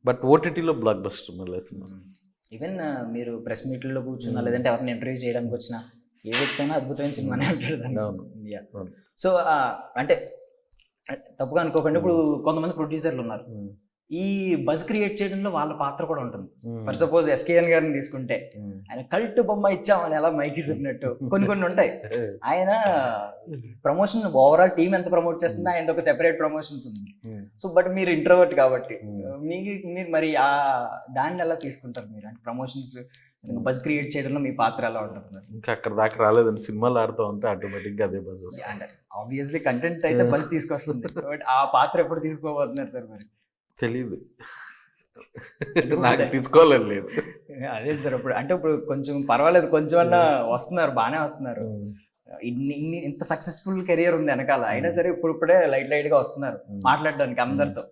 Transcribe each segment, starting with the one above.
But ఓటీటీలో block buster మళ్ళీ cinema. Even మీరు ప్రెస్ మీట్లలో కూర్చున్నా లేదంటే ఎవరిని ఇంటర్వ్యూ చేయడానికి వచ్చినా ఏ వ్యక్తి అయినా అద్భుతమైన సినిమానే అంటాడు దాన్ని. అవును. అవును. సో అంటే తప్పుగా అనుకోకండి, ఇప్పుడు కొంతమంది ప్రొడ్యూసర్లు ఉన్నారు, ఈ బజ్ క్రియేట్ చేయడంలో వాళ్ళ పాత్ర కూడా ఉంటుంది. ఫర్ సపోజ్ ఎస్కేఎన్ గారిని తీసుకుంటే, ఆయన కల్ట్ బొమ్మ ఇచ్చామని ఎలా మైకి ఇచ్చినట్టు కొన్ని ఉంటాయి. ఆయన ప్రమోషన్ ఓవరాల్ టీం ఎంత ప్రమోట్ చేస్తుందో ఆయన ఒక సెపరేట్ ప్రమోషన్స్ ఉంది. సో బట్ మీరు ఇంట్రోవర్ట్ కాబట్టి మీరు మరి ఆ దాన్ని ఎలా తీసుకుంటారు మీరు, అంటే ప్రమోషన్స్ బజ్ క్రియేట్ చేయడంలో మీ పాత్ర ఎలా ఉంటుంది? ఇంకా అక్కడ దాకా రాలేదండి. సినిమాలు ఆడుతూ ఉంటే ఆటోమేటిక్గా అదే బజ్ వస్తుంది. అంటే ఆబ్వియస్లీ కంటెంట్ అయితే బజ్ తీసుకొస్తుంది, బట్ ఆ పాత్ర ఎప్పుడు తీసుకోబోతున్నారు సార్ మరి? తెలీదు, నాకు తీసుకోవాలని లేదు. అదే సార్, ఇప్పుడు అంటే ఇప్పుడు కొంచెం పర్వాలేదు, కొంచెం అన్నా వస్తున్నారు, బాగానే వస్తున్నారు. ఇంత సక్సెస్ఫుల్ కెరియర్ ఉంది వెనకాల, అయినా సరే ఇప్పుడే లైట్ గా వస్తున్నారు మాట్లాడడానికి అందరితో.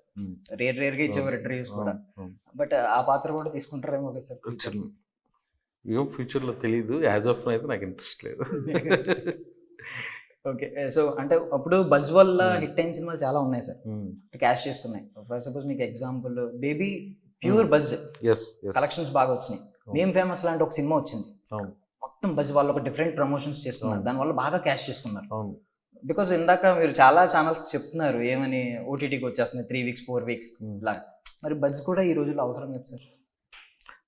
రేర్ గా ఇచ్చేవారు ఇంటర్వ్యూస్ కూడా, బట్ ఆ పాత్ర కూడా తీసుకుంటారేమో కదా సార్? ఏం ఫ్యూచర్లో తెలీదు, యాజ్ ఆఫ్ అయితే నాకు ఇంట్రెస్ట్ లేదు. ఓకే, సో అంటే అప్పుడు బజ్ వల్ల హిట్ అయిన సినిమాలు చాలా ఉన్నాయి సార్, క్యాష్ చేసుకున్నాయి. ఫర్ సపోజ్ మీకు example baby, pure buzz, collections బాగా వచ్చినాయి. మేము ఫేమస్ లాంటి ఒక సినిమా వచ్చింది, మొత్తం బజ్ వాళ్ళు ఒక డిఫరెంట్ ప్రమోషన్స్ చేసుకున్నారు, దానివల్ల బాగా క్యాష్ చేసుకున్నారు. బికాస్ ఇందాక మీరు చాలా ఛానల్స్ చెప్తున్నారు ఏమని, ఓటీటీకి వచ్చేస్తున్నాయి 3 weeks 4 weeks లాగా. మరి బజ్ కూడా ఈ రోజుల్లో అవసరం లేదు సార్.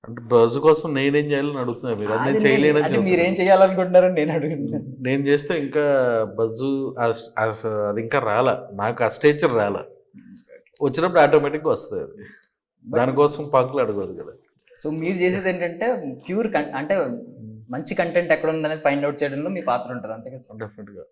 అంటే బజ్ కోసం నేనేం చేయాలని అడుగుతున్నా మీరు? అది చేయలేనని మీరేం చేయాలనుకుంటున్నారని నేను అడుగుతున్నాను. నేను చేస్తే ఇంకా బజ్ అది ఇంకా రాలా, నాకు ఆ స్టేచర్ రాలా. వచ్చినప్పుడు ఆటోమేటిక్గా వస్తుంది అది, దానికోసం పాకులు అడగదు కదా. సో మీరు చేసేది ఏంటంటే ప్యూర్ అంటే మంచి కంటెంట్ ఎక్కడ ఉందనేది ఫైండ్ అవుట్ చేయడంలో మీ పాత్ర ఉంటుంది, అంతే కదా? డెఫినెట్గా.